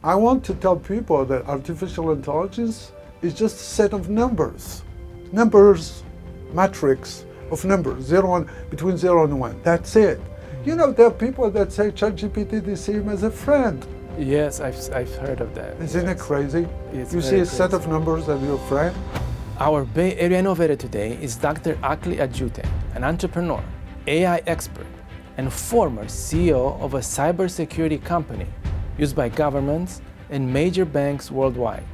I want to tell people that artificial intelligence is just a set of numbers. Numbers, matrix of numbers, between 0 and 1. That's it. You know, there are people that say ChatGPT, they see him as a friend. Yes, I've heard of that. Isn't it crazy? It's You see a set of numbers as your friend? Our Bay Area Innovator today is Dr. Akli Adjaoute, an entrepreneur, AI expert, and former CEO of a cybersecurity company used by governments and major banks worldwide.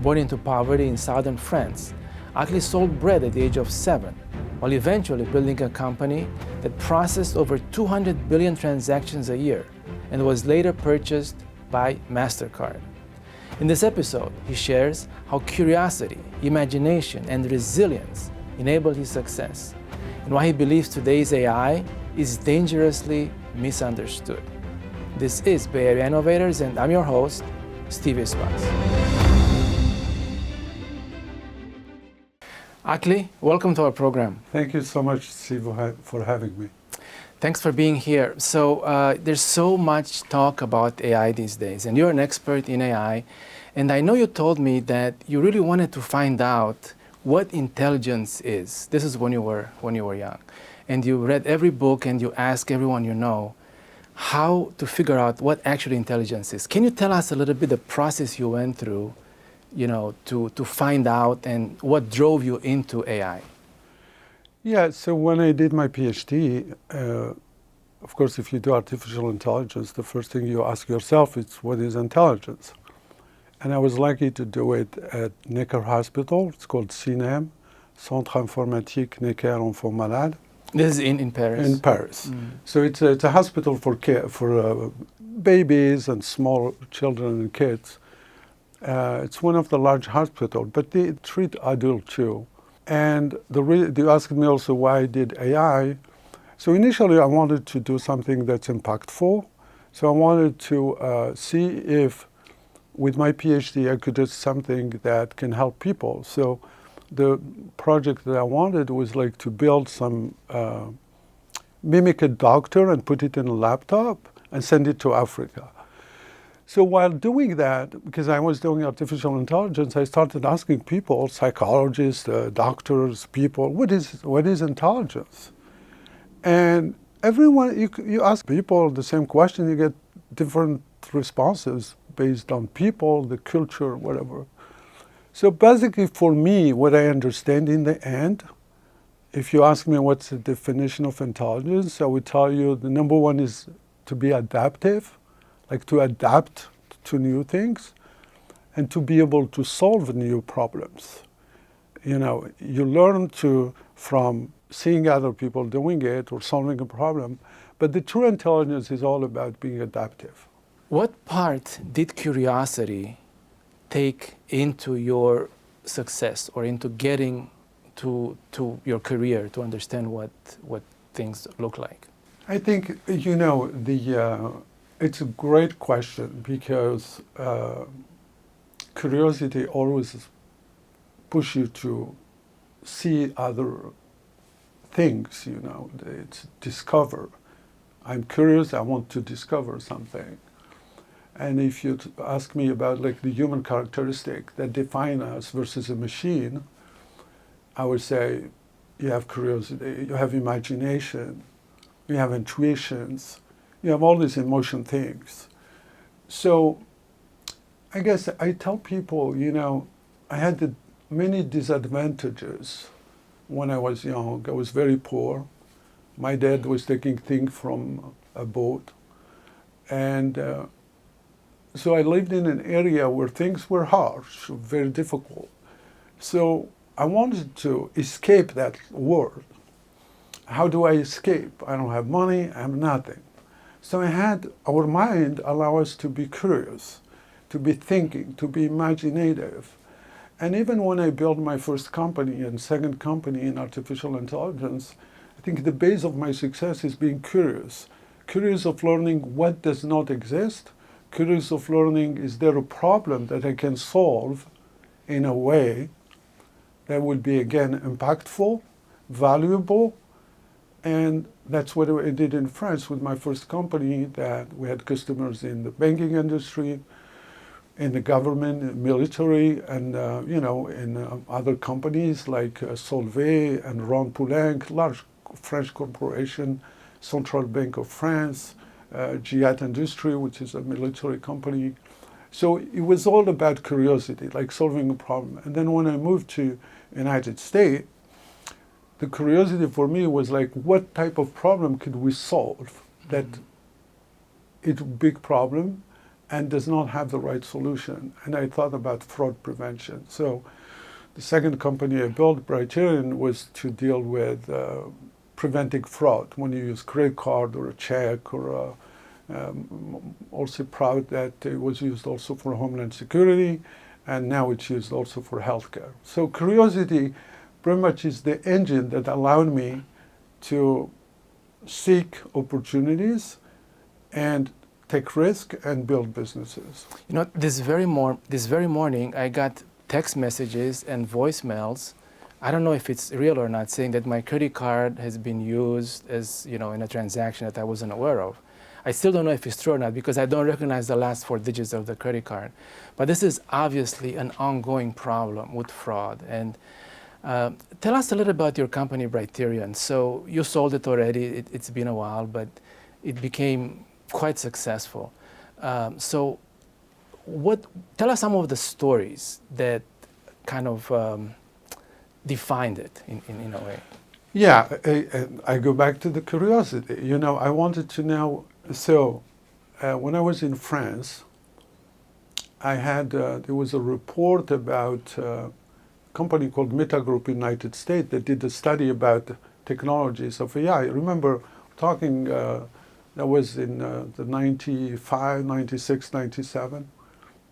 Born into poverty in southern France, Akli sold bread at the age of 7, while eventually building a company that processed over 200 billion transactions a year and was later purchased by MasterCard. In this episode, he shares how curiosity, imagination, and resilience enabled his success, and why he believes today's AI is dangerously misunderstood. This is Bay Area Innovators, and I'm your host, Steve Espas. Akli, welcome to our program. Thank you so much, Steve, for having me. Thanks for being here. So there's so much talk about AI these days, and you're an expert in AI. And I know you told me that you really wanted to find out what intelligence is. This is when you were young. And you read every book and you asked everyone you know how to figure out what actually intelligence is. Can you tell us a little bit the process you went through, to find out, and what drove you into AI? Yeah, so when I did my PhD, of course, if you do artificial intelligence, the first thing you ask yourself is, what is intelligence? And I was lucky to do it at Necker Hospital. It's called CINEM, Centre Informatique Necker Enfants Malades. This is in Paris? In Paris. So it's a hospital for babies and small children and kids. It's one of the large hospitals, but they treat adults too. And they asked me also why I did AI. So initially I wanted to do something that's impactful. So I wanted to see if with my PhD I could do something that can help people. So the project that I wanted was like to build some, mimic a doctor and put it in a laptop and send it to Africa. So while doing that, because I was doing artificial intelligence, I started asking people, psychologists, doctors, people, what is intelligence? And everyone, you ask people the same question, you get different responses based on people, the culture, whatever. So basically for me, what I understand in the end, if you ask me what's the definition of intelligence, I would tell you the number one is to be adaptive, like to adapt to new things and to be able to solve new problems. You learn from seeing other people doing it or solving a problem, but the true intelligence is all about being adaptive. What part did curiosity take into your success or into getting to your career to understand what things look like? I think, it's a great question because curiosity always pushes you to see other things, it's discover. I'm curious, I want to discover something. And if you ask me about like the human characteristic that define us versus a machine, I would say you have curiosity, you have imagination, you have intuitions, you have all these emotion things. So I guess I tell people, I had many disadvantages when I was young. I was very poor. My dad was taking things from a boat. And so I lived in an area where things were harsh, very difficult. So I wanted to escape that world. How do I escape? I don't have money, I have nothing. So our mind allow us to be curious, to be thinking, to be imaginative. And even when I built my first company and second company in artificial intelligence, I think the base of my success is being curious. Curious of learning what does not exist, curious of learning, is there a problem that I can solve in a way that would be, again, impactful, valuable, and that's what I did in France with my first company, that we had customers in the banking industry, in the government, military, and in other companies like Solvay and Ron Poulenc, large French corporation, Central Bank of France, Giat Industry, which is a military company. So it was all about curiosity, like solving a problem. And then when I moved to United States, the curiosity for me was like, what type of problem could we solve that it's a big problem and does not have the right solution? And I thought about fraud prevention. So the second company I built, Brighterion, was to deal with preventing fraud when you use credit card or a check or also proud that it was used also for Homeland Security, and now it's used also for healthcare. So curiosity pretty much is the engine that allowed me to seek opportunities and take risk and build businesses. You know, this very morning, I got text messages and voicemails. I don't know if it's real or not, saying that my credit card has been used as, in a transaction that I wasn't aware of. I still don't know if it's true or not because I don't recognize the last 4 digits of the credit card. But this is obviously an ongoing problem with fraud. And tell us a little about your company, Brighterion. So you sold it already. It's been a while, but it became quite successful. So tell us some of the stories that kind of defined it in a way. Yeah, I go back to the curiosity. I wanted to know. So when I was in France, there was a report about a company called Meta Group United States that did a study about technologies of AI. I remember talking, that was in the 95, 96, 97.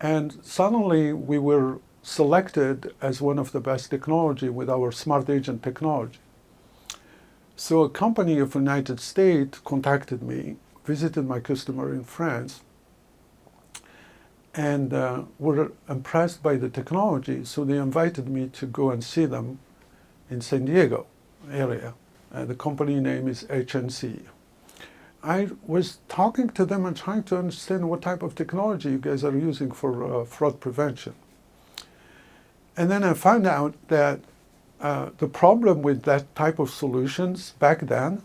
And suddenly we were selected as one of the best technology with our smart agent technology. So a company of the United States contacted me, visited my customer in France, and were impressed by the technology. So they invited me to go and see them in San Diego area. The company name is HNC. I was talking to them and trying to understand what type of technology you guys are using for fraud prevention. And then I found out that the problem with that type of solutions back then,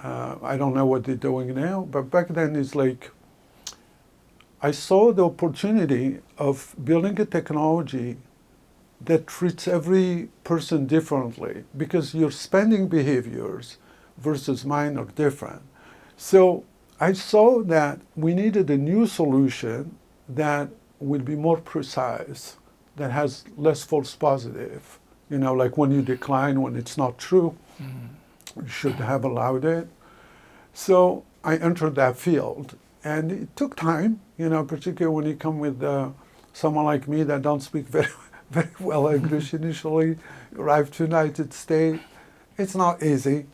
I don't know what they're doing now, but back then is like, I saw the opportunity of building a technology that treats every person differently because your spending behaviors versus mine are different. So I saw that we needed a new solution that would be more precise, that has less false positive. Like when you decline, when it's not true, you should have allowed it. So I entered that field. And it took time, particularly when you come with someone like me that don't speak very, very well English initially, arrive to United States. It's not easy.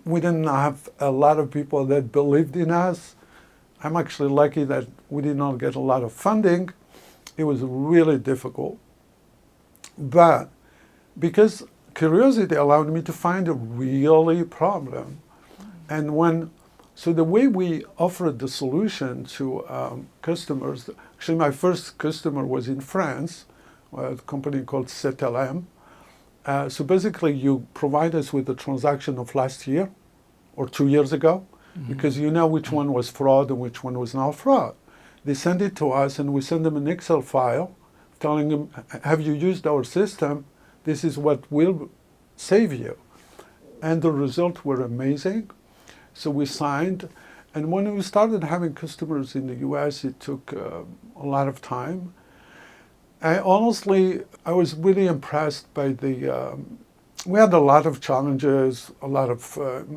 We didn't have a lot of people that believed in us. I'm actually lucky that we did not get a lot of funding. It was really difficult. But because curiosity allowed me to find a really problem. And so the way we offered the solution to customers, actually my first customer was in France, a company called CTLM. So basically you provide us with the transaction of last year or 2 years ago, because you know which one was fraud and which one was not fraud. They send it to us and we send them an Excel file telling them, have you used our system? This is what will save you. And the results were amazing. So we signed. And when we started having customers in the US, it took a lot of time. I was really impressed by we had a lot of challenges, a lot of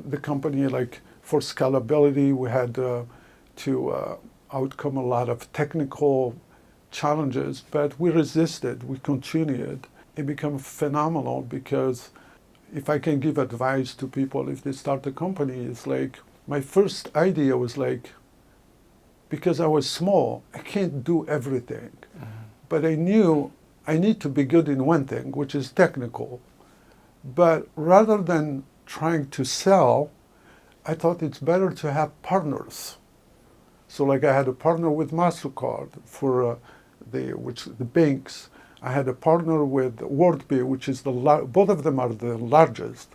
the company, like for scalability, we had to outcome a lot of technical challenges, but we resisted, we continued. It became phenomenal because if I can give advice to people if they start a company, it's like, my first idea was like, because I was small, I can't do everything. But I knew I need to be good in one thing, which is technical. But rather than trying to sell, I thought it's better to have partners. So like I had a partner with MasterCard for the banks. I had a partner with WorldPay, which is both of them are the largest.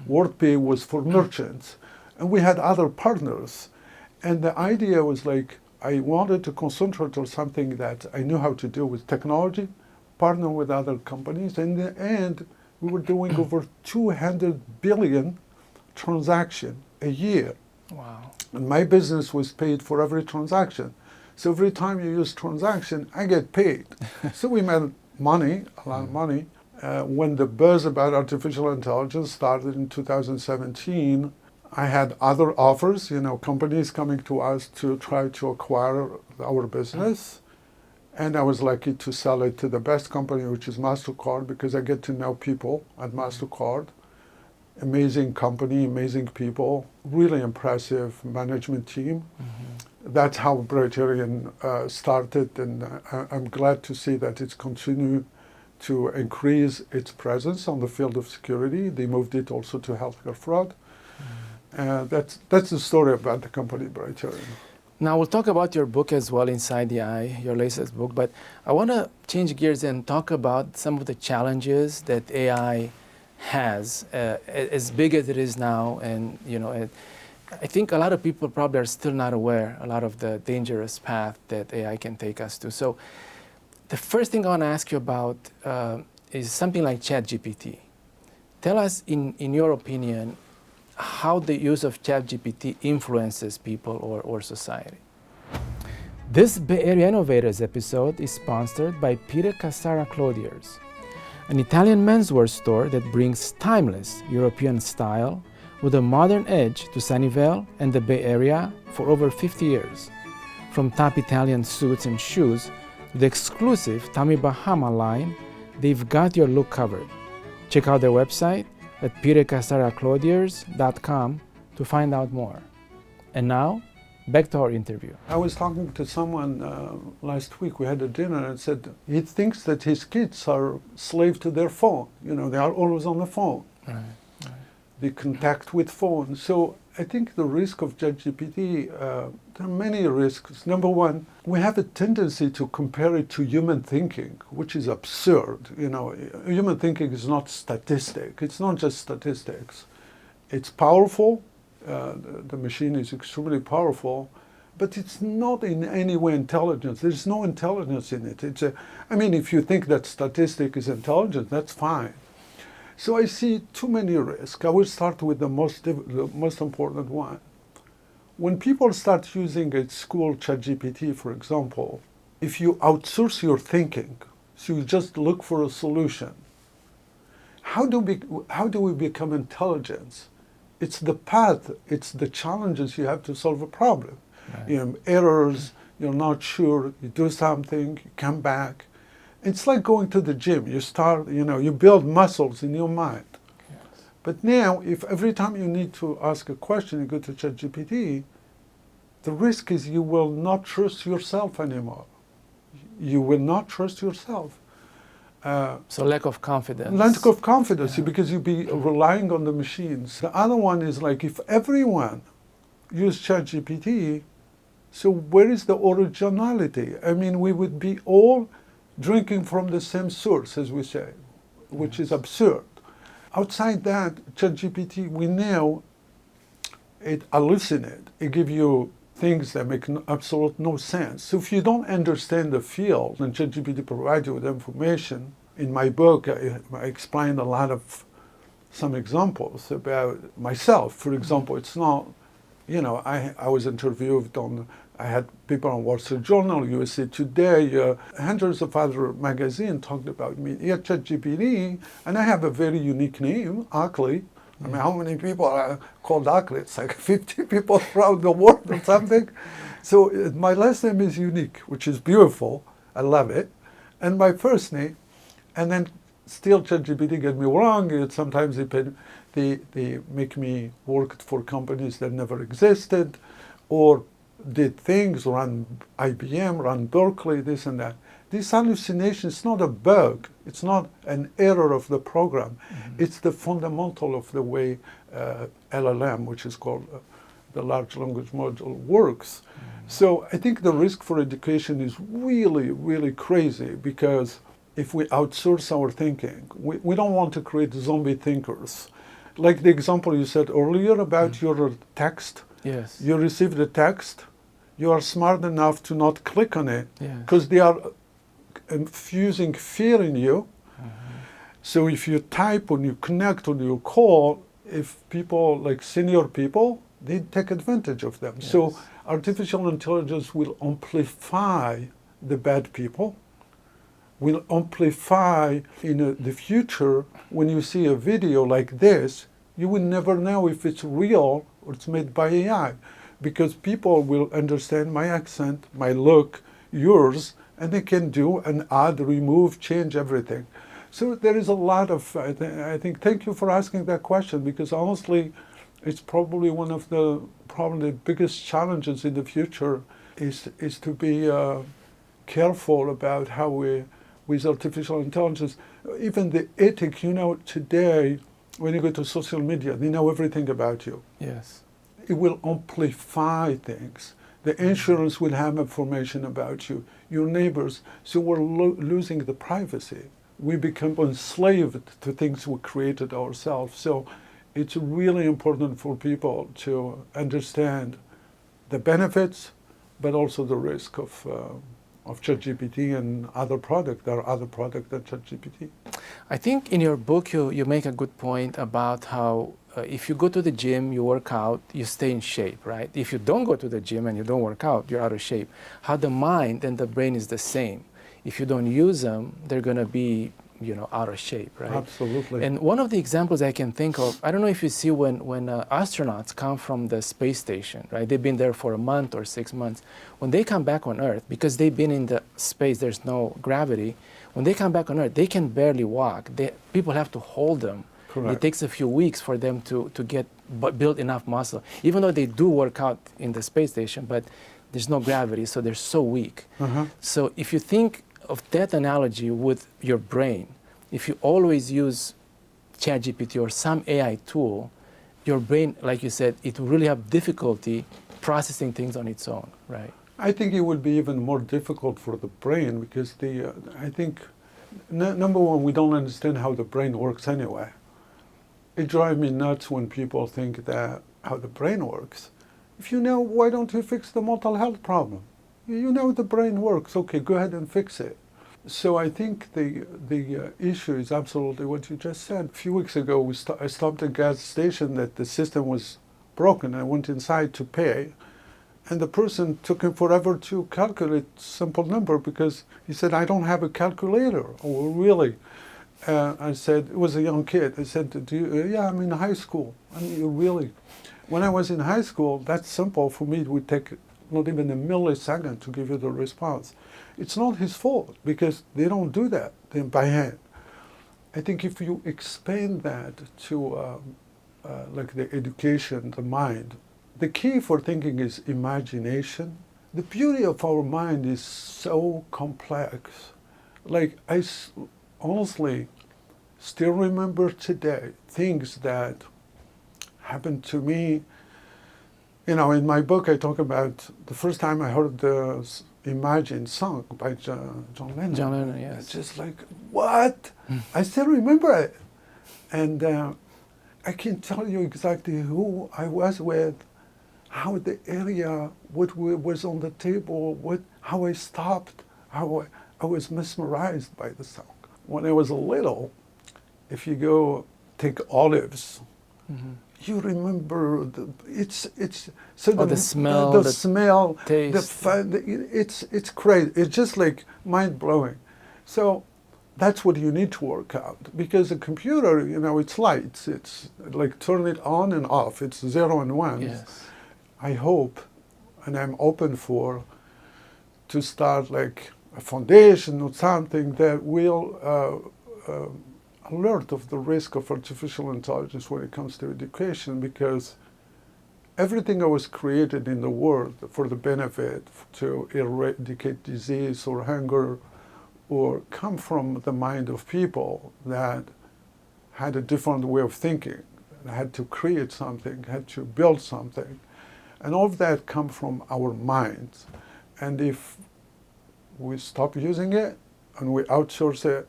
WorldPay was for merchants. And we had other partners. And the idea was like, I wanted to concentrate on something that I knew how to do with technology, partner with other companies. In the end, we were doing over 200 billion transactions a year. Wow. And my business was paid for every transaction. So every time you use transaction, I get paid. So we made money, a lot of money. When the buzz about artificial intelligence started in 2017, I had other offers, companies coming to us to try to acquire our business. And I was lucky to sell it to the best company, which is MasterCard, because I get to know people at MasterCard. Amazing company, amazing people, really impressive management team. That's how Brighterion started, and I'm glad to see that it's continued to increase its presence on the field of security. They moved it also to healthcare fraud. That's the story about the company Brighterion. Now we'll talk about your book as well, Inside the Eye, your latest book, but I want to change gears and talk about some of the challenges that AI has, as big as it is now, and I think a lot of people probably are still not aware a lot of the dangerous path that AI can take us to. So the first thing I want to ask you about is something like ChatGPT. Tell us, in your opinion, how the use of ChatGPT influences people or society. This Bay Area Innovators episode is sponsored by Pire Cassara Clothiers, an Italian menswear store that brings timeless European style with a modern edge to Sunnyvale and the Bay Area for over 50 years. From top Italian suits and shoes to the exclusive Tommy Bahama line, they've got your look covered. Check out their website at pirecassaraclothiers.com to find out more. And now, back to our interview. I was talking to someone last week. We had a dinner and said he thinks that his kids are slave to their phone. They are always on the phone. Right. They contact with phone. So I think the risk of ChatGPT, there are many risks. Number one, we have a tendency to compare it to human thinking, which is absurd. Human thinking is not statistic. It's not just statistics. It's powerful. The machine is extremely powerful, but it's not in any way intelligence. There's no intelligence in it. If you think that statistic is intelligent, that's fine. So I see too many risks. I will start with the most important one. When people start using a school ChatGPT, for example, if you outsource your thinking, so you just look for a solution, how do we become intelligent? It's the path, it's the challenges you have to solve a problem. Right. Errors, you're not sure, you do something, you come back. It's like going to the gym. You start, you build muscles in your mind. Yes. But now, if every time you need to ask a question, you go to ChatGPT, the risk is you will not trust yourself anymore. You will not trust yourself. So lack of confidence. Lack of confidence, because you'll be relying on the machines. The other one is like, if everyone used ChatGPT, so where is the originality? We would be all drinking from the same source, as we say, which is absurd. Outside that, ChatGPT, we know it hallucinates. It gives you things that make absolute no sense. So if you don't understand the field, and ChatGPT provides you with information, in my book, I explained a lot of some examples about myself. For example, it's not, I was interviewed on, I had people on Wall Street Journal, USA Today, hundreds of other magazines talked about me. Yeah, ChatGPT, and I have a very unique name, Akli. How many people are called Akli? It's like 50 people around the world or something. So my last name is unique, which is beautiful. I love it. And my first name, and then still ChatGPT get me wrong. Sometimes they make me work for companies that never existed, or did things, run IBM, run Berkeley, this and that. This hallucination is not a bug. It's not an error of the program. It's the fundamental of the way LLM, which is called the large language module, works. So I think the risk for education is really, really crazy because if we outsource our thinking, we don't want to create zombie thinkers. Like the example you said earlier about your text. Yes. You receive the text, you are smart enough to not click on it Yes. because they are infusing fear in you. So if you type or you connect or you call, if people like senior people, they take advantage of them. Yes. So artificial intelligence will amplify the bad people, will amplify in the future. When you see a video like this, you will never know if it's real or it's made by AI, because people will understand my accent, my look, yours, and they can do an add, remove, change everything. So there is a lot of, I think, thank you for asking that question, because honestly, it's probably one of the biggest challenges in the future is to be careful about how we, with artificial intelligence, even the ethic, today, when you go to social media, they know everything about you. Yes. It will amplify things. The insurance will have information about you, your neighbors. So we're losing the privacy. We become enslaved to things we created ourselves. So it's really important for people to understand the benefits, but also the risk of ChatGPT and other products. There are other products than ChatGPT. I think in your book you make a good point about how if you go to the gym, you work out, you stay in shape, right? If you don't go to the gym and you don't work out, you're out of shape. How the mind and the brain is the same. If you don't use them, they're going to be, out of shape, right? Absolutely. And one of the examples I can think of, I don't know if you see when astronauts come from the space station, right? They've been there for a month or 6 months. When they come back on Earth, because they've been in the space, there's no gravity. When they come back on Earth, they can barely walk. People have to hold them. Correct. It takes a few weeks for them to build enough muscle. Even though they do work out in the space station, but there's no gravity, so they're so weak. So if you think of that analogy with your brain, if you always use ChatGPT or some AI tool, your brain, like you said, it will really have difficulty processing things on its own, right? I think it would be even more difficult for the brain because I think, number one, we don't understand how the brain works anyway. It drives me nuts when people think that how the brain works. If you know, why don't you fix the mental health problem? You know the brain works. Okay, go ahead and fix it. So I think the issue is absolutely what you just said. A few weeks ago, I stopped at a gas station that the system was broken. I went inside to pay, and the person took him forever to calculate simple number because he said, I don't have a calculator. Oh, really? I said, it was a young kid. I said, yeah, I'm in high school. I mean, you really? When I was in high school, that's simple for me. It would take not even a millisecond to give you the response. It's not his fault because they don't do that by hand. I think if you expand that to like the education, the mind, the key for thinking is imagination. The beauty of our mind is so complex. Like I honestly still remember today things that happened to me. In my book I talk about the first time I heard the Imagine song by John Lennon. John Lennon, yes. It's just like, what? I still remember it. And I can tell you exactly who I was with, how the area, what was on the table, how I stopped, how I was mesmerized by the song. When I was little, if you go take olives, you remember it's so the smell, the smell, taste. It's crazy. It's just like mind blowing. So that's what you need to work out because a computer, it's lights. It's like turn it on and off. It's 0 and 1. Yes. I hope, and I'm open to start like a foundation or something that will alert of the risk of artificial intelligence when it comes to education, because everything that was created in the world for the benefit to eradicate disease or hunger or come from the mind of people that had a different way of thinking, had to create something, had to build something. And all of that comes from our minds. And if we stop using it and we outsource it,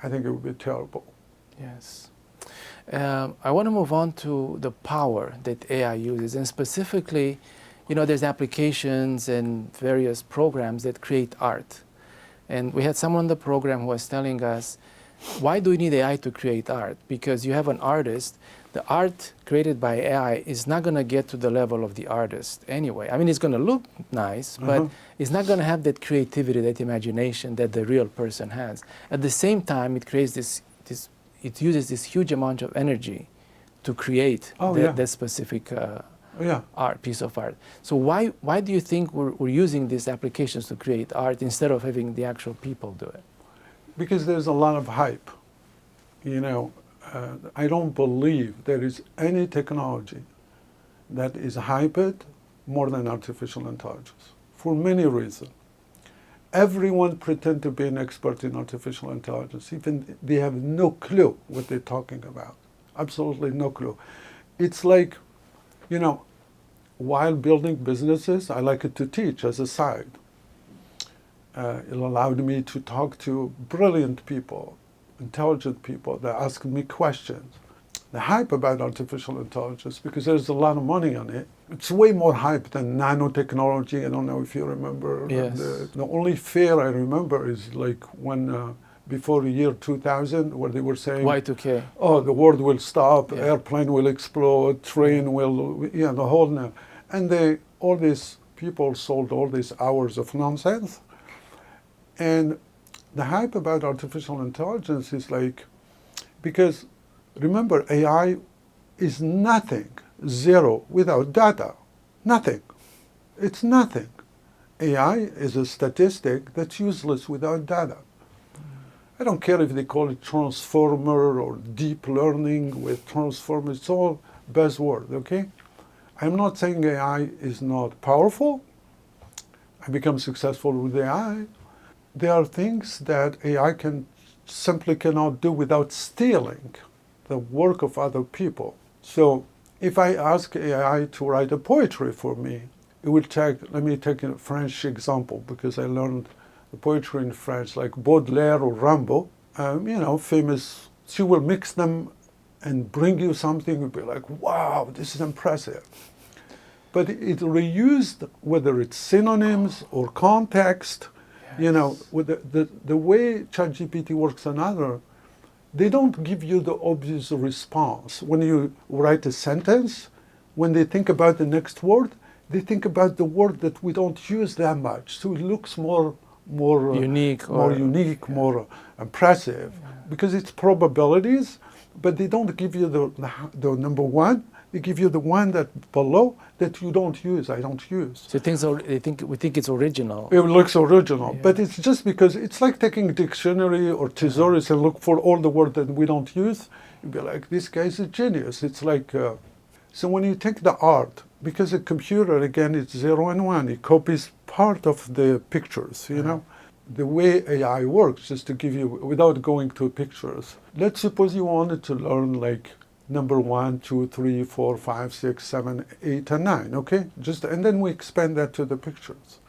I think it would be terrible. Yes. I want to move on to the power that AI uses, and specifically, there's applications and various programs that create art. And we had someone on the program who was telling us, why do we need AI to create art? Because you have an artist, the art created by AI is not going to get to the level of the artist anyway. I mean, it's going to look nice, but it's not going to have that creativity, that imagination that the real person has. At the same time, it creates it uses this huge amount of energy to create that specific piece of art. So why do you think we're using these applications to create art instead of having the actual people do it? Because there's a lot of hype. I don't believe there is any technology that is hyped more than artificial intelligence, for many reasons. Everyone pretends to be an expert in artificial intelligence, even they have no clue what they're talking about. Absolutely no clue. It's like, while building businesses, I like it to teach as a side. It allowed me to talk to brilliant people, intelligent people that ask me questions. The hype about artificial intelligence, because there's a lot of money on it, it's way more hype than nanotechnology. I don't know if you remember. Yes. The only fear I remember is like when, before the year 2000, where they were saying, Y2K. Oh, the world will stop, airplane will explode, train will, the whole, and all these people sold all these hours of nonsense. And the hype about artificial intelligence is like, because remember, AI is nothing, zero, without data. Nothing. It's nothing. AI is a statistic that's useless without data. I don't care if they call it transformer or deep learning with transformers. It's all buzzword, okay? I'm not saying AI is not powerful. I become successful with AI. There are things that AI simply cannot do without stealing the work of other people. So if I ask AI to write a poetry for me, it will let me take a French example, because I learned the poetry in French, like Baudelaire or Rimbaud, famous. She will mix them and bring you something, you'll be like, wow, this is impressive. But it reused, whether it's synonyms or context, with the way ChatGPT works and other, they don't give you the obvious response. When you write a sentence, when they think about the next word, they think about the word that we don't use that much. So it looks more unique, more impressive, because it's probabilities, but they don't give you the number one. They give you the one that below that you don't use. I don't use. So we think it's original. It looks original, but it's just because it's like taking a dictionary or thesaurus and look for all the words that we don't use. You'd be like, this guy's a genius. It's like, so when you take the art, because a computer, again, it's 0 and 1, it copies part of the pictures, The way AI works, just to give you, without going to pictures. Let's suppose you wanted to learn like number 1, 2, 3, 4, 5, 6, 7, 8, and 9, okay? And then we expand that to the pictures.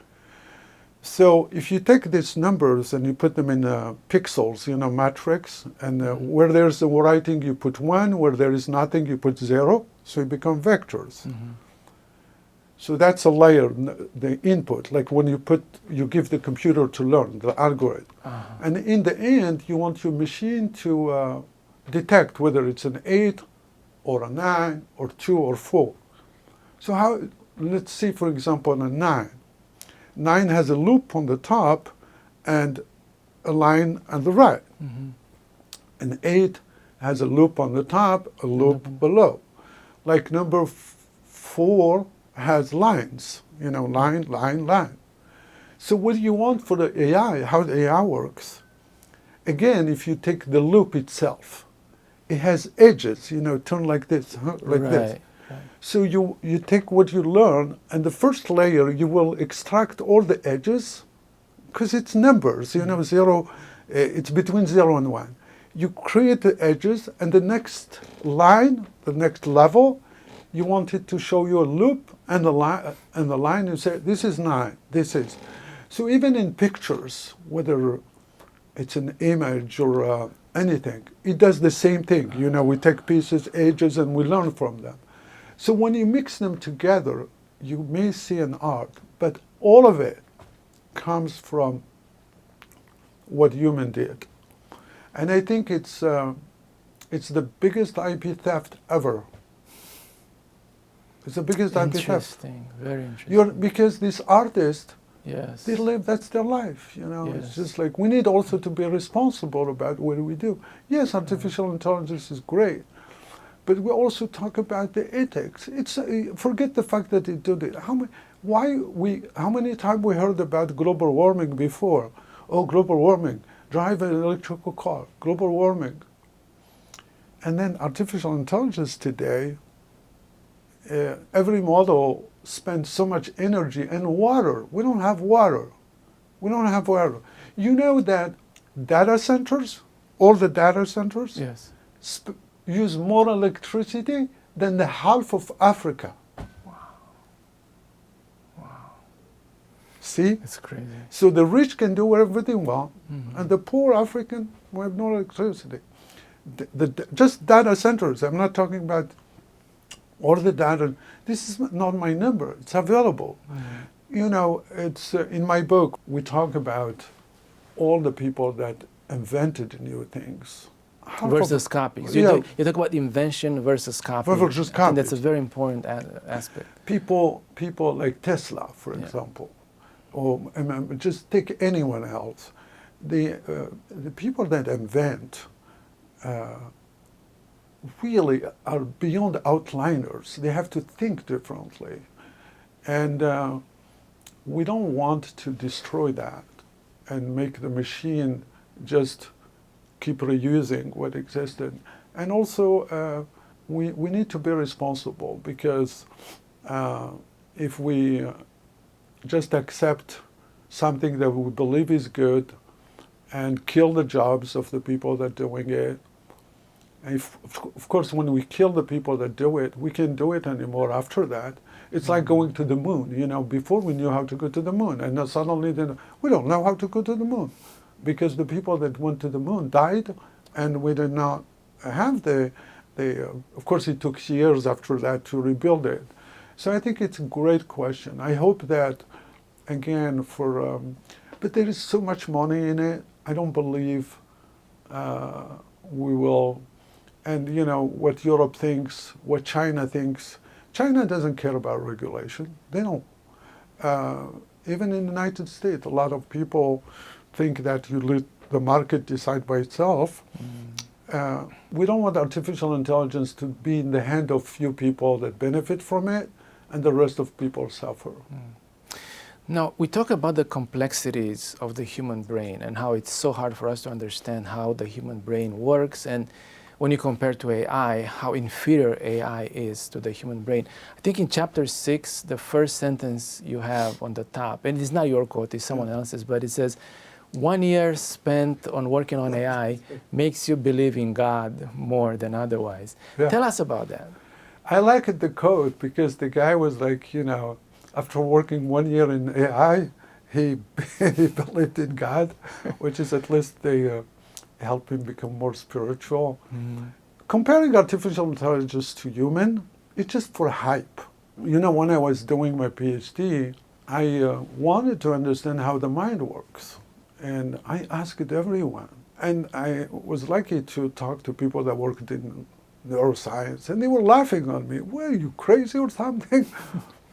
So if you take these numbers and you put them in pixels, matrix, and where there's the writing, you put 1, where there is nothing, you put 0, so you become vectors. Mm-hmm. So that's a layer, the input, like when you give the computer to learn, the algorithm. Uh-huh. And in the end, you want your machine to detect whether it's an 8 or a 9 or 2 or 4. So let's see, for example, a 9. 9 has a loop on the top and a line on the right. Mm-hmm. An 8 has a loop on the top, a loop below. Like number 4 has lines, line, line, line. So what do you want for the AI, how the AI works? Again, if you take the loop itself, it has edges, turn like this, like this. Right. So you take what you learn, and the first layer, you will extract all the edges, because it's numbers, 0, it's between 0 and 1. You create the edges, and the next line, the next level, you want it to show you a loop, and the line you say, this is 9, this is. So even in pictures, whether it's an image or anything, it does the same thing. You know, we take pieces, ages, and we learn from them. So when you mix them together, you may see an art, but all of it comes from what human did. And I think it's the biggest IP theft ever. It's the biggest IP theft. Interesting, very interesting. Because these artists, Yes. they live, that's their life, you know. Yes. It's just like, we need also to be responsible about what we do. Yes, artificial intelligence is great, but we also talk about the ethics. It's forget the fact that it did it. How many times we heard about global warming before? Oh, global warming, drive an electrical car, global warming. And then artificial intelligence today, every model spends so much energy and water. We don't have water. We don't have water. You know that data centers, all the data centers, Yes. use more electricity than the half of Africa. Wow. See? It's crazy. So the rich can do whatever they want, and the poor African will have no electricity. Just data centers, I'm not talking about all the data. This is not my number, it's available. You know, it's in my book, we talk about all the people that invented new things. Versus copies. You talk about invention versus copy. Versus I think that's copies. a very important aspect. People like Tesla, for example, or just take anyone else. The people that invent really are beyond outliners. They have to think differently. And we don't want to destroy that and make the machine just keep reusing what existed. And also, we need to be responsible, because if we just accept something that we believe is good and kill the jobs of the people that are doing it, of course, when we kill the people that do it, we can't do it anymore after that. It's like going to the moon. You know, before we knew how to go to the moon, and then suddenly we don't know how to go to the moon, because the people that went to the moon died, and we did not have of course, it took years after that to rebuild it. So I think it's a great question. I hope that, again, but there is so much money in it. I don't believe we will. And you know, what Europe thinks, what China thinks. China doesn't care about regulation. They don't. Even in the United States, a lot of people think that you let the market decide by itself. We don't want artificial intelligence to be in the hand of few people that benefit from it, and the rest of people suffer. Now, we talk about the complexities of the human brain and how it's so hard for us to understand how the human brain works, and when you compare to AI, how inferior AI is to the human brain. I think in chapter 6, the first sentence you have on the top, and it's not your quote, it's someone else's, but it says, 1 year spent on working on AI makes you believe in God more than otherwise. Yeah. Tell us about that. I like the quote, because the guy was like, you know, after working 1 year in AI, he believed in God, which is at least they help him become more spiritual. Comparing artificial intelligence to human, it's just for hype. You know, when I was doing my PhD, I wanted to understand how the mind works. And I asked everyone. And I was lucky to talk to people that worked in neuroscience, and they were laughing on me. Were you crazy or something?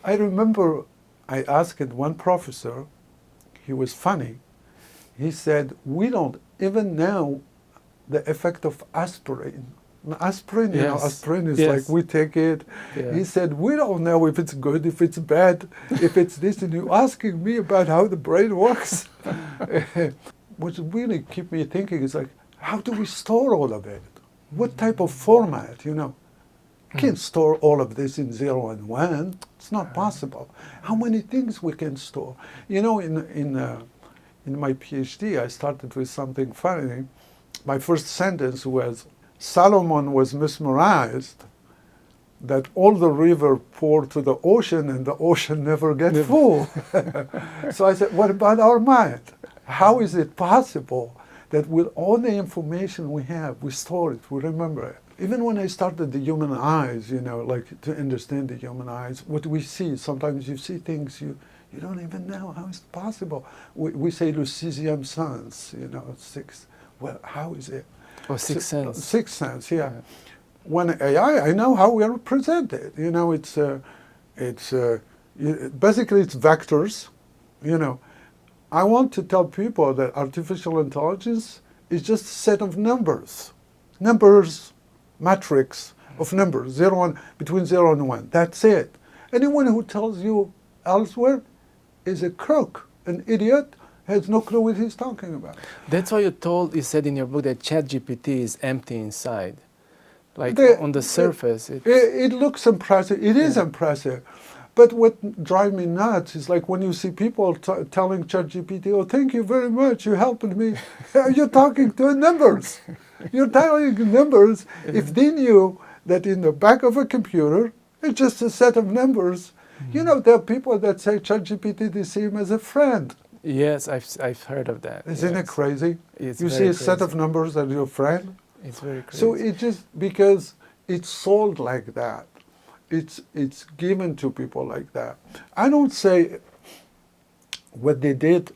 I remember I asked one professor, he was funny. He said, we don't even know the effect of aspirin. Aspirin, you know, aspirin is like we take it. Yeah. He said, we don't know if it's good, if it's bad, if it's this, and you're asking me about how the brain works. What really keep me thinking is like, how do we store all of it? What type of format, you know? You can't store all of this in 0 and 1. It's not possible. How many things we can store? You know, in my PhD, I started with something funny. My first sentence was, Solomon was mesmerized that all the river pour to the ocean and the ocean never get full. So I said, what about our mind? How is it possible that with all the information we have, we store it, we remember it? Even when I started the human eyes, like to understand the human eyes, what we see, sometimes you see things you don't even know how it's possible. We say le sixième sens, six. Well, how is it? Or sixth sense. Sixth sense, yeah. When AI, I know how we are presented. Basically it's vectors. I want to tell people that artificial intelligence is just a set of numbers, matrix of numbers, between 0 and 1. That's it. Anyone who tells you elsewhere is a crook, an idiot, has no clue what he's talking about. That's why you said in your book that ChatGPT is empty inside. Like on the surface. It looks impressive. It is impressive. But what drives me nuts is like when you see people telling ChatGPT, oh, thank you very much, you helped me. You're talking to numbers. You're telling numbers. If they knew that in the back of a computer, it's just a set of numbers. Mm-hmm. There are people that say ChatGPT, they see him as a friend. Yes, I've heard of that. Isn't it crazy? It's you see a set of numbers as your friend? It's very crazy. So it just, because it's sold like that. It's given to people like that. I don't say what they did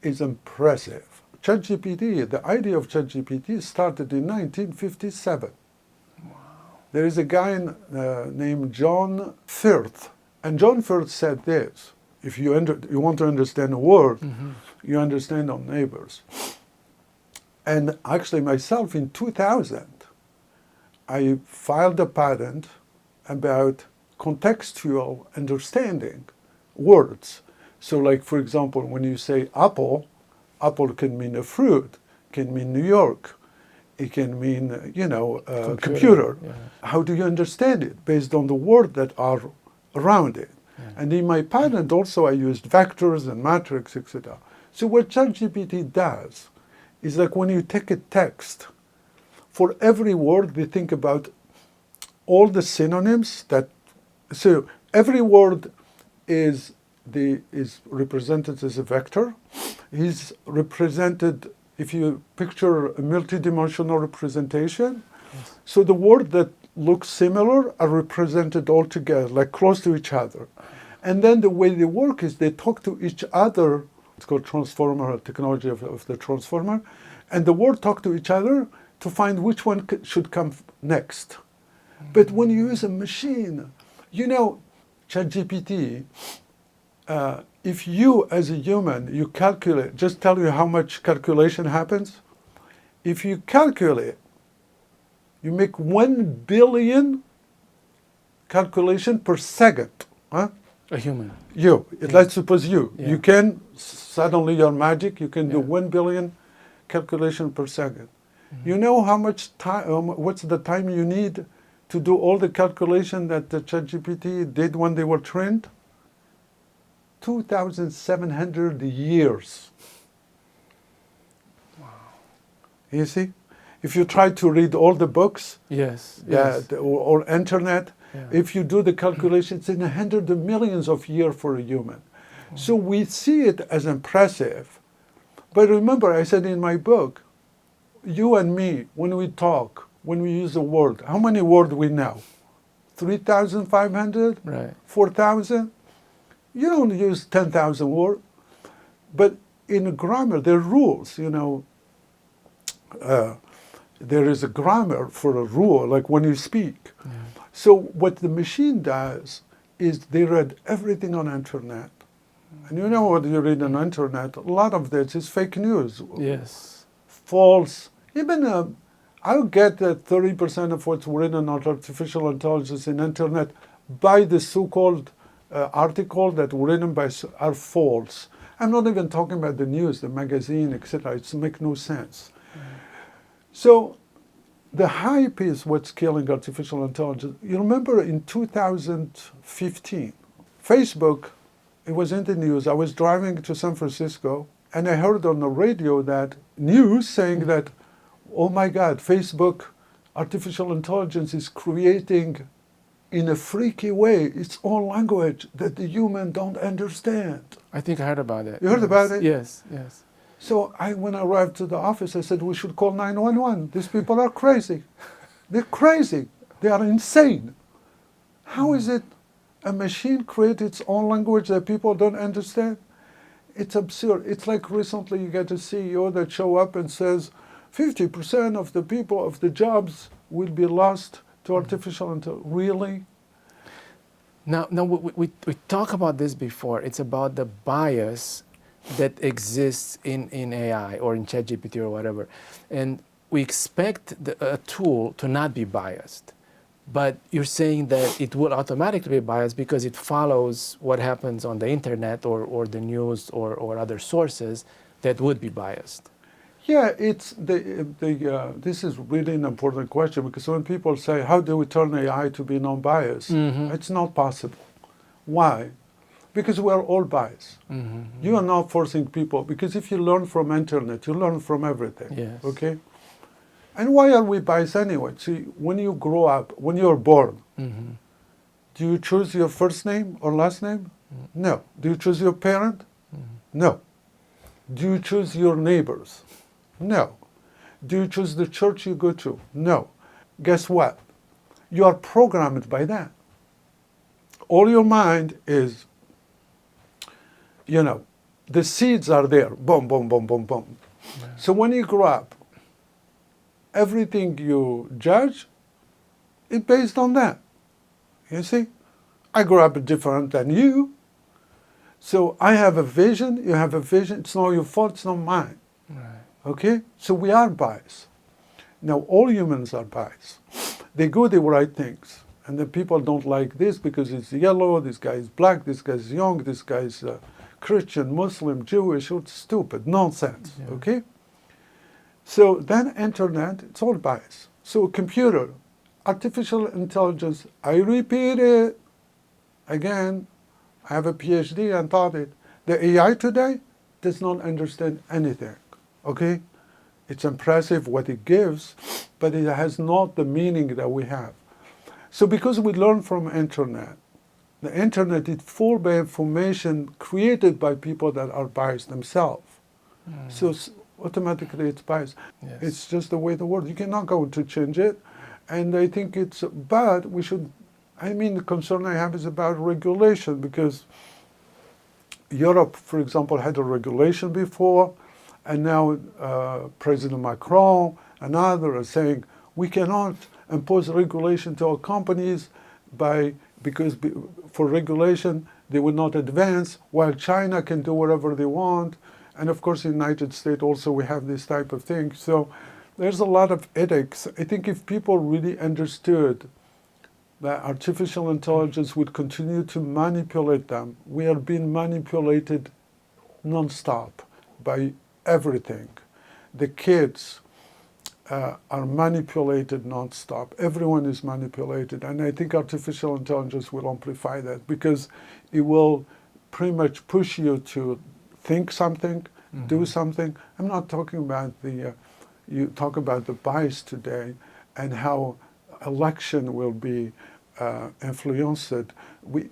is impressive. ChatGPT, the idea of ChatGPT started in 1957. Wow. There is a guy named John Firth, and John Firth said this: if you want to understand a word, you understand our neighbors. And actually myself in 2000, I filed a patent about contextual understanding words. So like, for example, when you say apple, apple can mean a fruit, can mean New York, it can mean, computer. Yeah. How do you understand it? Based on the words that are around it. Yeah. And in my patent also I used vectors and matrix, etc. So what ChatGPT does is like when you take a text, for every word they think about all the synonyms so every word is represented as a vector. Is represented, if you picture a multidimensional representation, yes. So the words that look similar are represented all together, like close to each other. And then the way they work is they talk to each other. It's called transformer, technology of the transformer. And the words talk to each other to find which one should come next. But when you use a machine, ChatGPT, if you as a human, you calculate, just tell you how much calculation happens. If you calculate, you make 1 billion calculation per second. Huh? A human. You. Let's suppose you. Yeah. You can, suddenly you're magic, you can do 1 billion calculation per second. Mm-hmm. You know how much time, what's the time you need to do all the calculation that the ChatGPT did when they were trained? 2,700 years. Wow. You see? If you try to read all the books, or internet, if you do the calculation, it's in 100 millions of years for a human. Mm-hmm. So we see it as impressive. But remember, I said in my book, you and me, when we talk, when we use a word, how many words we know? 3,500? Right. 4,000? You don't use 10,000 words. But in grammar, there are rules, there is a grammar for a rule, like when you speak. Yeah. So what the machine does is they read everything on internet. And you know what you read on internet, a lot of this is fake news. Yes. False. Even I'll get that 30% of what's written on artificial intelligence in internet by the so-called article that were written by are false. I'm not even talking about the news, the magazine, etc. It makes no sense. So the hype is what's killing artificial intelligence. You remember in 2015, Facebook, it was in the news. I was driving to San Francisco and I heard on the radio that news saying that, oh my God, Facebook, artificial intelligence is creating in a freaky way its own language that the human don't understand. I think I heard about it. You heard about it? Yes, yes. So when I arrived to the office, I said, we should call 911. These people are crazy. They're crazy. They are insane. How is it a machine creates its own language that people don't understand? It's absurd. It's like recently you get a CEO that show up and says 50% of the people, of the jobs will be lost to artificial intelligence. Really? Now we talked about this before. It's about the bias that exists in AI or in ChatGPT or whatever. And we expect a tool to not be biased. But you're saying that it will automatically be biased because it follows what happens on the internet or the news or other sources that would be biased. Yeah, this is really an important question, because when people say, how do we turn AI to be non-biased? It's not possible. Why? Because we are all biased. You are not forcing people, because if you learn from internet, you learn from everything. Yes. Okay? And why are we biased anyway? See, when you grow up, when you're born, do you choose your first name or last name? No. Do you choose your parent? No. Do you choose your neighbors? No. Do you choose the church you go to? No. Guess what? You are programmed by that. All your mind is, the seeds are there. Boom, boom, boom, boom, boom. Yeah. So when you grow up, everything you judge is based on that. You see? I grew up different than you. So I have a vision, you have a vision. It's not your fault, it's not mine. Right. Okay? So we are biased. Now, all humans are biased. They do the right things. And the people don't like this because it's yellow, this guy is black, this guy is young, this guy is Christian, Muslim, Jewish. It's stupid, nonsense. Yeah. Okay? So then internet, it's all bias. So computer, artificial intelligence, I repeat it again, I have a PhD and taught it. The AI today does not understand anything, okay? It's impressive what it gives, but it has not the meaning that we have. So because we learn from internet, the internet is full by information created by people that are biased themselves. So automatically it's biased. Yes. It's just the way the world. You cannot go to change it. And I think it's, but we should, the concern I have is about regulation, because Europe, for example, had a regulation before, and now President Macron and others are saying we cannot impose regulation to our companies because for regulation they will not advance, while China can do whatever they want. And of course, in the United States also we have this type of thing. So there's a lot of ethics. I think if people really understood that artificial intelligence would continue to manipulate them, we are being manipulated non-stop by everything. The kids are manipulated non-stop. Everyone is manipulated. And I think artificial intelligence will amplify that, because it will pretty much push you to think something, do something. I'm not talking about you talk about the bias today and how election will be influenced.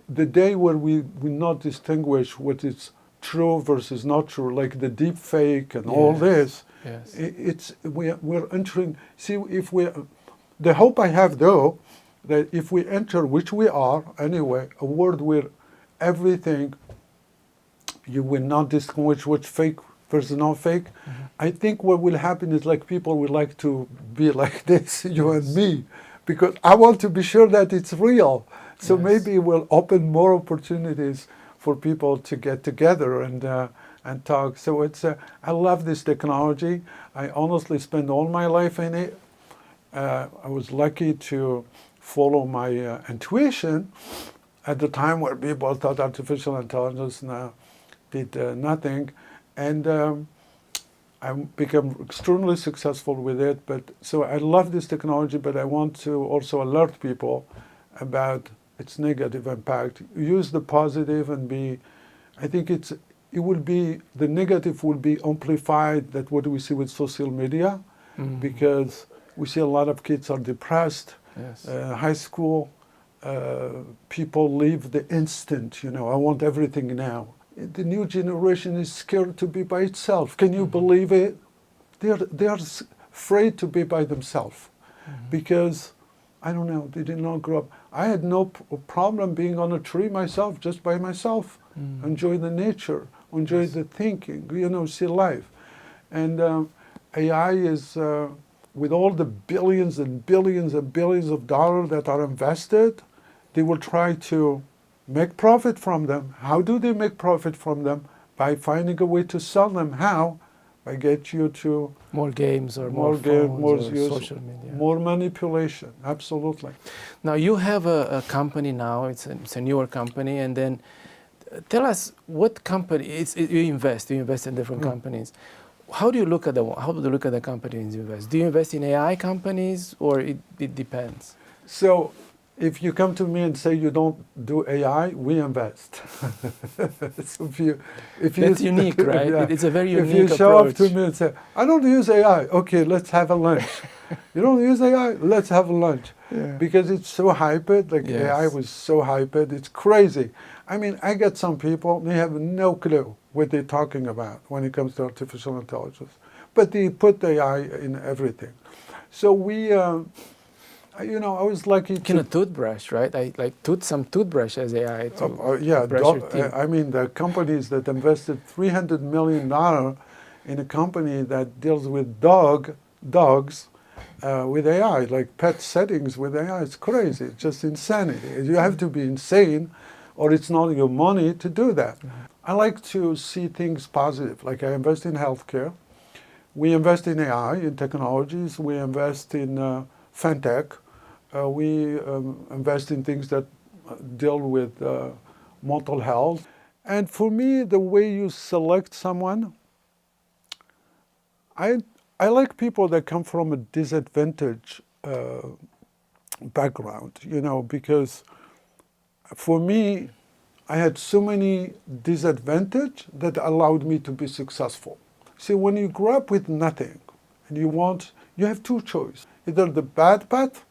The day where we will not distinguish what is true versus not true, like the deep fake and all this, we're entering, the hope I have though, that if we enter, which we are anyway, a world where everything, you will not distinguish what's fake versus not fake. I think what will happen is like people would like to be like this, you and me, because I want to be sure that it's real. So maybe it will open more opportunities for people to get together and talk. So I love this technology. I honestly spend all my life in it. I was lucky to follow my intuition at the time where people thought artificial intelligence did nothing. And I became extremely successful with it. So I love this technology, but I want to also alert people about its negative impact. Use the positive and I think the negative will be amplified, that what we see with social media, because we see a lot of kids are depressed, high school, People live the instant, you know, I want everything now. The new generation is scared to be by itself. Can you believe it? They are afraid to be by themselves because, I don't know, they did not grow up. I had no problem being on a tree myself, just by myself. Enjoy the nature, enjoy the thinking, you know, see life. And AI is, with all the billions and billions and billions of dollars that are invested, they will try to make profit from them. How do they make profit from them? By finding a way to sell them. How? By get you to more games or more phones more or use, social media. more manipulation. Absolutely. Now you have a company now. It's a newer company, and then tell us what company you invest. You invest in different companies. How do you look at the companies you invest? Do you invest in AI companies, or it depends? So, if you come to me and say you don't do AI, we invest. So That's unique, right? Yeah. It's a very unique If you show approach. up to me and say, I don't use AI, okay, let's have a lunch. You don't use AI, let's have a lunch. Yeah. Because it's so hyped, like Yes. AI was so hyped, it's crazy. I mean, I get some people, they have no clue what they're talking about when it comes to artificial intelligence. But they put AI in everything. So we, you know, I was lucky Can a toothbrush, right? Some toothbrush as AI to yeah, brush your teeth. I mean, the companies that invested $300 million in a company that deals with dogs with AI, like pet settings with AI. It's crazy. It's just insanity. You have to be insane, or it's not your money to do that. I like to see things positive. Like I invest in healthcare. We invest in AI, in technologies. We invest in fintech. We invest in things that deal with mental health. And for me, the way you select someone, I like people that come from a disadvantaged background, you know, because for me, I had so many disadvantages that allowed me to be successful. See, when you grow up with nothing and you have two choices. Either the bad path,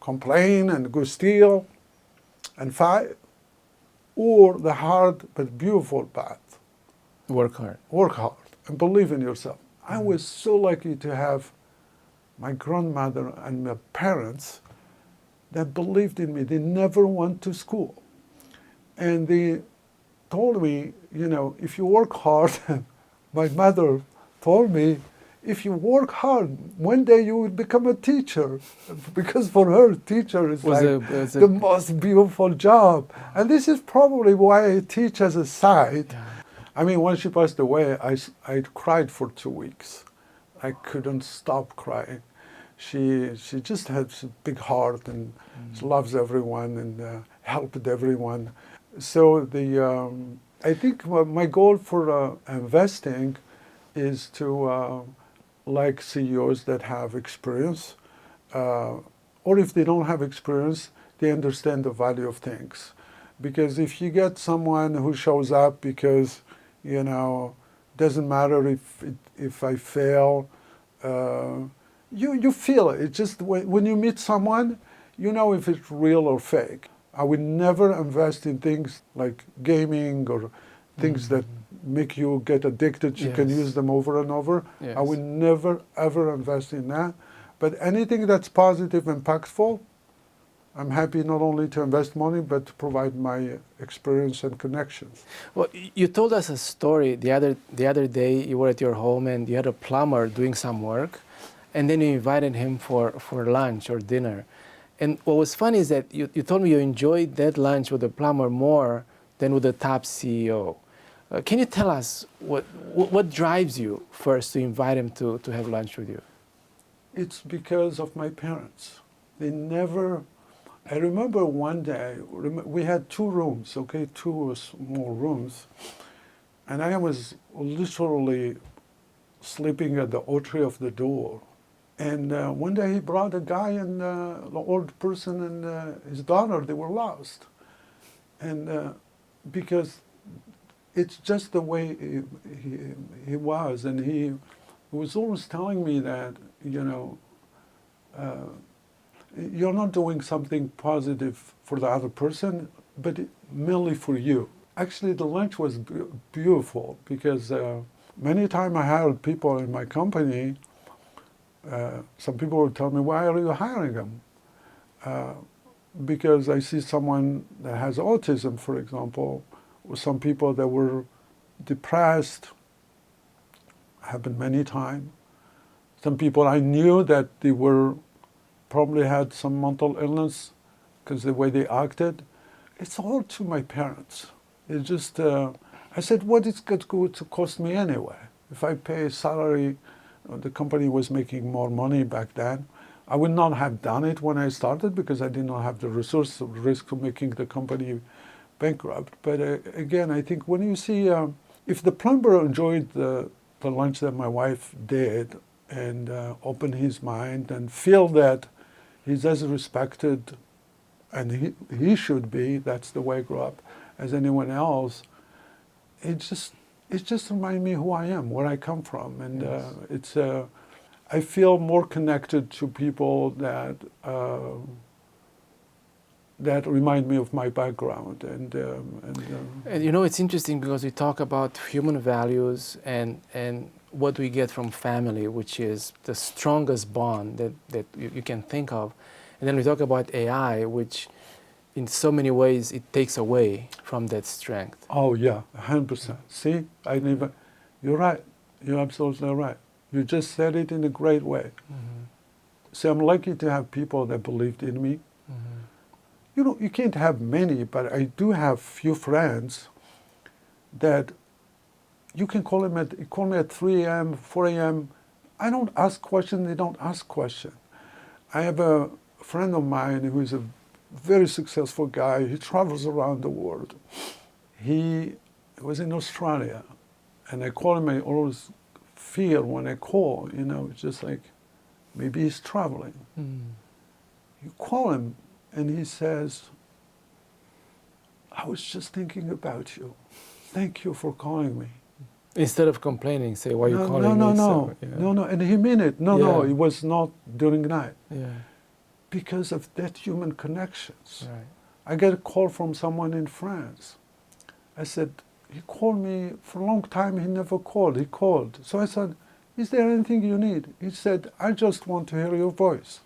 complain and go steal and fight, or the hard but beautiful path. Work hard. Work hard and believe in yourself. I was so lucky to have my grandmother and my parents that believed in me. They never went to school. And they told me, you know, if you work hard, my mother told me, if you work hard, one day you will become a teacher. Because for her, teacher is the most beautiful job. And this is probably why I teach as a side. Yeah. I mean, when she passed away, I cried for 2 weeks. I couldn't stop crying. She just had a big heart and she loves everyone and helped everyone. So I think my goal for investing is to like CEOs that have experience, or if they don't have experience, they understand the value of things. Because if you get someone who shows up because, you know, doesn't matter if I fail, you feel it. It's just when you meet someone, you know if it's real or fake. I would never invest in things like gaming or things that make you get addicted. You can use them over and over. Yes. I would never, ever invest in that. But anything that's positive, impactful, I'm happy not only to invest money, but to provide my experience and connections. Well, you told us a story the other day. You were at your home and you had a plumber doing some work, and then you invited him for lunch or dinner. And what was funny is that you told me you enjoyed that lunch with the plumber more than with the top CEO. Can you tell us what drives you first to invite him to have lunch with you? It's because of my parents. They never... I remember one day, we had 2 rooms, okay, 2 small rooms, and I was literally sleeping at the entry of the door. And one day he brought a guy and the old person and his daughter, they were lost. And because it's just the way he was, and he was always telling me that, you know, you're not doing something positive for the other person, but mainly for you. Actually, the lunch was beautiful because many times I hired people in my company. Some people would tell me, why are you hiring them? Because I see someone that has autism, for example, or some people that were depressed, happened many times. Some people I knew that they were probably had some mental illness because the way they acted. It's all to my parents. It's just, I said, what is it going to cost me anyway? If I pay a salary, the company was making more money back then. I would not have done it when I started because I did not have the resource or risk of making the company bankrupt. But again, I think when you see, if the plumber enjoyed the lunch that my wife did and opened his mind and feel that he's as respected, and he should be, that's the way I grew up, as anyone else, it just reminds me who I am, where I come from. And it's I feel more connected to people that that remind me of my background. And you know, it's interesting because we talk about human values and what we get from family, which is the strongest bond that you can think of. And then we talk about AI, which in so many ways it takes away from that strength. Oh yeah, 100%. See, you're right. You're absolutely right. You just said it in a great way. Mm-hmm. So I'm lucky to have people that believed in me. Mm-hmm. You know, you can't have many, but I do have few friends that you can call me at 3 a.m., 4 a.m. I don't ask questions, they don't ask questions. I have a friend of mine who is a very successful guy. He travels around the world. He was in Australia, and I call him, I always fear when I call, you know, it's just like, maybe he's traveling. Mm. You call him, and he says, I was just thinking about you. Thank you for calling me. Instead of complaining, say, why are you calling me? No, and he meant it. No, it was not during the night. Yeah. Because of that human connections. Right. I get a call from someone in France. I said, he called me for a long time, he never called, he called. So I said, is there anything you need? He said, I just want to hear your voice.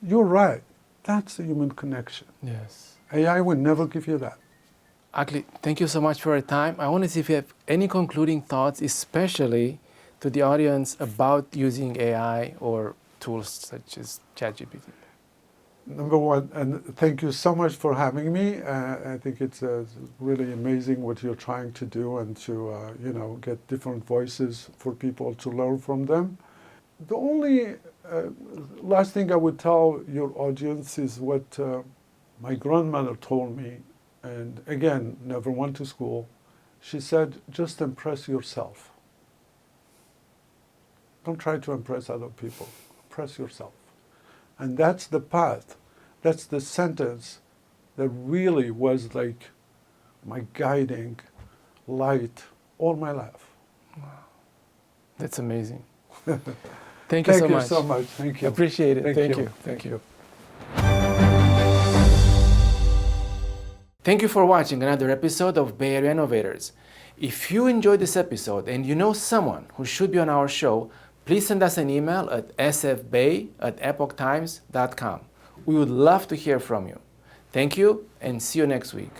You're right, that's the human connection. Yes. AI will never give you that. Akli, thank you so much for your time. I want to see if you have any concluding thoughts, especially to the audience about using AI or tools such as ChatGPT. Number one, and thank you so much for having me. I think it's really amazing what you're trying to do and to get different voices for people to learn from them. The only last thing I would tell your audience is what my grandmother told me, and again, never went to school. She said, just impress yourself. Don't try to impress other people. Impress yourself. And that's the path. That's the sentence that really was like my guiding light all my life. Wow. That's amazing. Thank you so much. Thank you so much. Thank you. Appreciate it. Thank you. Thank you. Thank you for watching another episode of Bay Area Innovators. If you enjoyed this episode and you know someone who should be on our show, please send us an email at sfbay@epochtimes.com. We would love to hear from you. Thank you and see you next week.